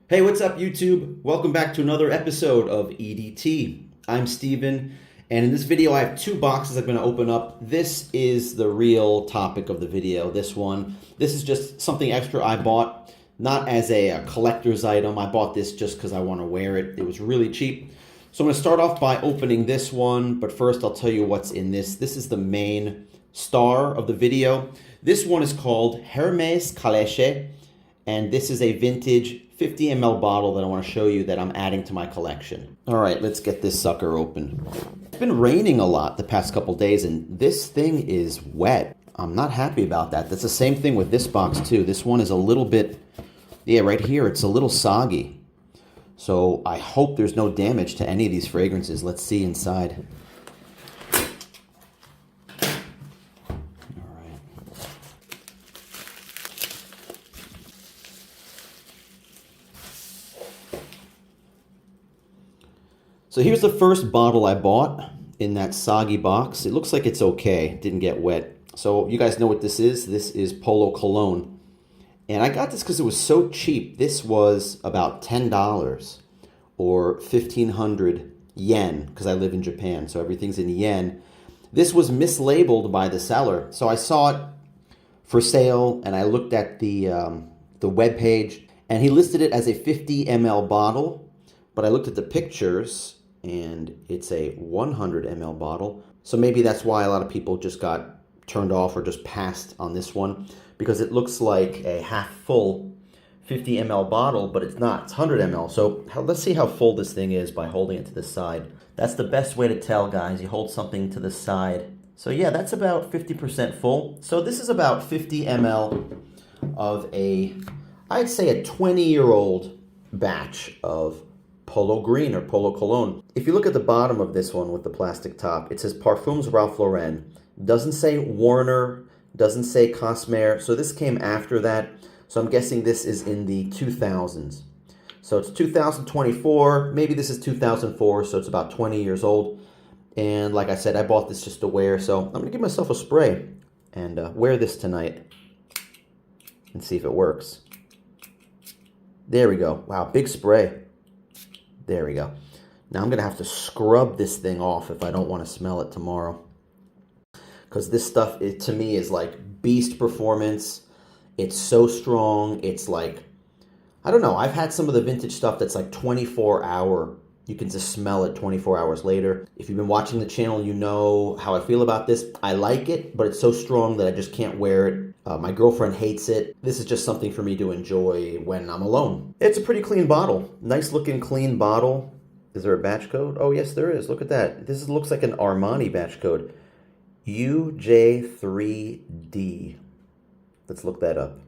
Hey, what's up, YouTube? Welcome back to another episode of EDT. I'm Steven, and in this video I have two boxes I'm going to open up. This is the real topic of the video, this one. This is just something extra I bought, not as a collector's item. I bought this just because I want to wear it. It was really cheap. So I'm going to start off by opening this one, but first I'll tell you what's in this. This is the main star of the video. This one is called HERMES Calèche, and this is a vintage 50 ml bottle that I want to show you that I'm adding to my collection. All right, let's get this sucker open. It's been raining a lot the past couple days, and this thing is wet. I'm not happy about that. That's the same thing with this box too. This one is a little bit, yeah, right here, it's a little soggy. So I hope there's no damage to any of these fragrances. Let's see inside. So here's the first bottle I bought in that soggy box. It looks like it's okay. It didn't get wet. So you guys know what this is. This is Polo Cologne. And I got this because it was so cheap. This was about $10 or 1,500 yen because I live in Japan, so everything's in yen. This was mislabeled by the seller. So I saw it for sale and I looked at the web page and he listed it as a 50 ml bottle, but I looked at the pictures and it's a 100 ml bottle. So maybe that's why a lot of people just got turned off or just passed on this one, because it looks like a half full 50 ml bottle, but it's not, it's 100 ml. So let's see how full this thing is by holding it to the side. That's the best way to tell, guys. You hold something to the side. So yeah, that's about 50% full. So this is about 50 ml of I'd say a 20-year-old batch of Polo Green or Polo Cologne. If you look at the bottom of this one with the plastic top, it says Parfums Ralph Lauren. Doesn't say Warner, doesn't say Cosmer. So this came after that. So I'm guessing this is in the 2000s. So it's 2024, maybe this is 2004, so it's about 20 years old. And like I said, I bought this just to wear, so I'm gonna give myself a spray and wear this tonight and see if it works. There we go. Wow, big spray. There we go. Now I'm going to have to scrub this thing off if I don't want to smell it tomorrow. Because this stuff, to me, is like beast performance. It's so strong. It's like, I don't know. I've had some of the vintage stuff that's like 24-hour. You can just smell it 24 hours later. If you've been watching the channel, you know how I feel about this. I like it, but it's so strong that I just can't wear it. My girlfriend hates it. This is just something for me to enjoy when I'm alone. It's a pretty clean bottle. Nice looking clean bottle. Is there a batch code? Oh, yes, there is. Look at that. This looks like an Armani batch code. UJ3D. Let's look that up.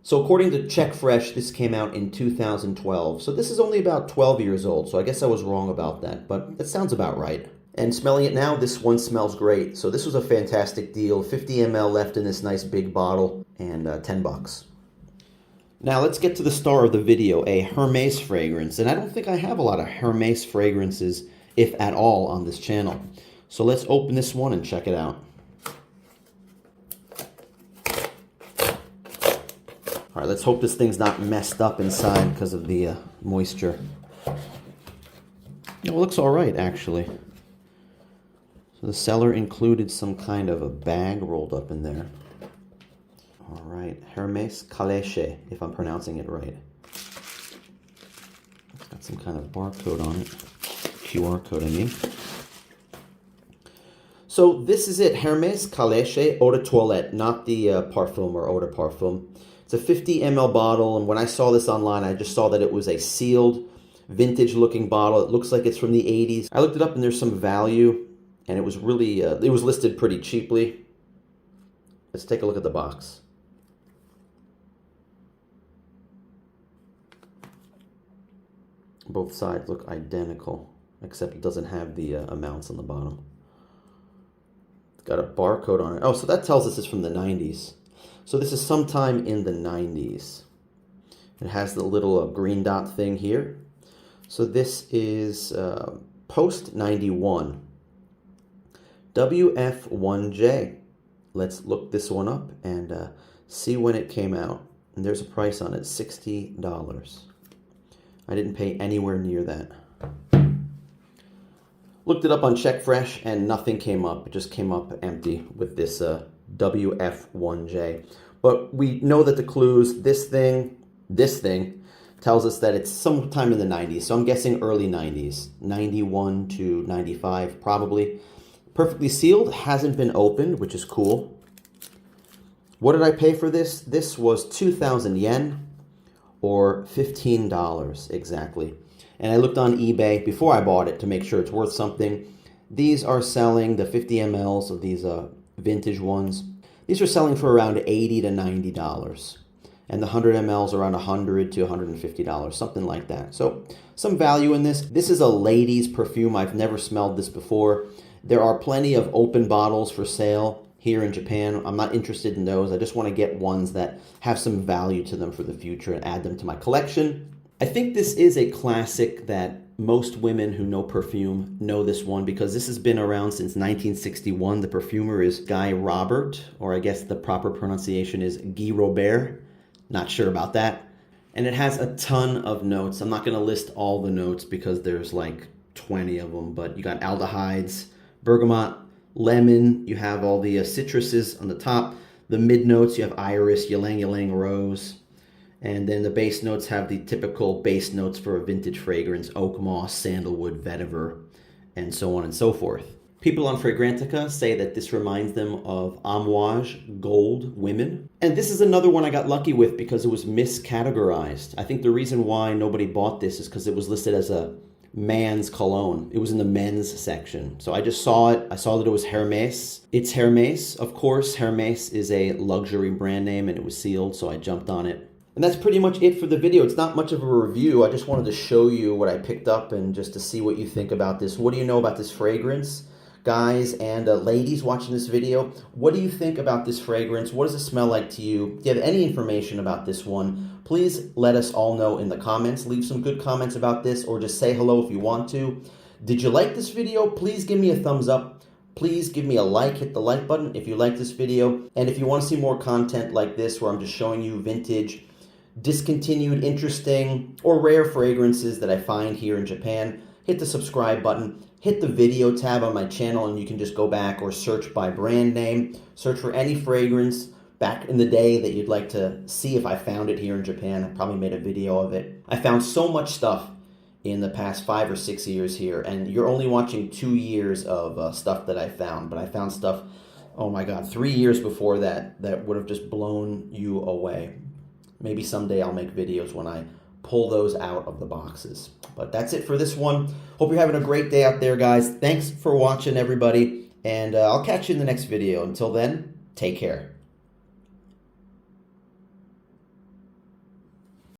So according to Check Fresh, this came out in 2012. So this is only about 12 years old. So I guess I was wrong about that, but it sounds about right. And smelling it now, this one smells great. So this was a fantastic deal. 50 ml left in this nice big bottle and 10 bucks. Now let's get to the star of the video, a Hermes fragrance. And I don't think I have a lot of Hermes fragrances, if at all, on this channel. So let's open this one and check it out. All right, let's hope this thing's not messed up inside because of the moisture. It looks all right, actually. So the seller included some kind of a bag rolled up in there. All right, Hermes Calèche, if I'm pronouncing it right. It's got some kind of barcode on it. QR code, I mean. So this is it, Hermes Calèche Eau de Toilette, not the parfum or Eau de Parfum. It's a 50 ml bottle, and when I saw this online, I just saw that it was a sealed, vintage-looking bottle. It looks like it's from the 80s. I looked it up, and there's some value. And it was really, it was listed pretty cheaply. Let's take a look at the box. Both sides look identical, except it doesn't have the amounts on the bottom. It's got a barcode on it. Oh, so that tells us it's from the 90s. So this is sometime in the 90s. It has the little green dot thing here. So this is post 91. WF1J. Let's look this one up and see when it came out. And there's a price on it, $60. I didn't pay anywhere near that. Looked it up on Check Fresh and nothing came up. It just came up empty with this WF1J. But we know that the clues, this thing tells us that it's sometime in the 90s. So I'm guessing early 90s, 91 to 95 probably. Perfectly sealed, hasn't been opened, which is cool. What did I pay for this? This was 2,000 yen or $15 exactly. And I looked on eBay before I bought it to make sure it's worth something. These are selling, the 50 mLs of these vintage ones. These are selling for around $80 to $90. And the 100 mLs around $100 to $150, something like that. So some value in this. This is a lady's perfume. I've never smelled this before. There are plenty of open bottles for sale here in Japan. I'm not interested in those. I just want to get ones that have some value to them for the future and add them to my collection. I think this is a classic that most women who know perfume know this one because this has been around since 1961. The perfumer is Guy Robert, or I guess the proper pronunciation is Guy Robert. Not sure about that. And it has a ton of notes. I'm not going to list all the notes because there's like 20 of them, but you got aldehydes, bergamot, lemon, you have all the citruses on the top. The mid notes, you have iris, ylang ylang, rose. And then the base notes have the typical base notes for a vintage fragrance, oak moss, sandalwood, vetiver, and so on and so forth. People on Fragrantica say that this reminds them of Amouage Gold Women. And this is another one I got lucky with because it was miscategorized. I think the reason why nobody bought this is because it was listed as a man's cologne. It was in the men's section. So I just saw it. I saw that it was Hermes. It's Hermes, of course. Hermes is a luxury brand name and it was sealed, so I jumped on it. And that's pretty much it for the video. It's not much of a review. I just wanted to show you what I picked up and just to see what you think about this. What do you know about this fragrance? Guys and ladies watching this video, what do you think about this fragrance? What does it smell like to you? Do you have any information about this one? Please let us all know in the comments. Leave some good comments about this or just say hello if you want to. Did you like this video? Please give me a thumbs up. Please give me a like. Hit the like button if you like this video. And if you want to see more content like this where I'm just showing you vintage, discontinued, interesting, or rare fragrances that I find here in Japan, hit the subscribe button. Hit the video tab on my channel and you can just go back or search by brand name. Search for any fragrance back in the day that you'd like to see if I found it here in Japan. I probably made a video of it. I found so much stuff in the past 5 or 6 years here, and you're only watching 2 years of stuff that I found, but I found stuff, oh my God, 3 years before that would have just blown you away. Maybe someday I'll make videos when I pull those out of the boxes. But that's it for this one. Hope you're having a great day out there, guys. Thanks for watching, everybody. And I'll catch you in the next video. Until then, take care.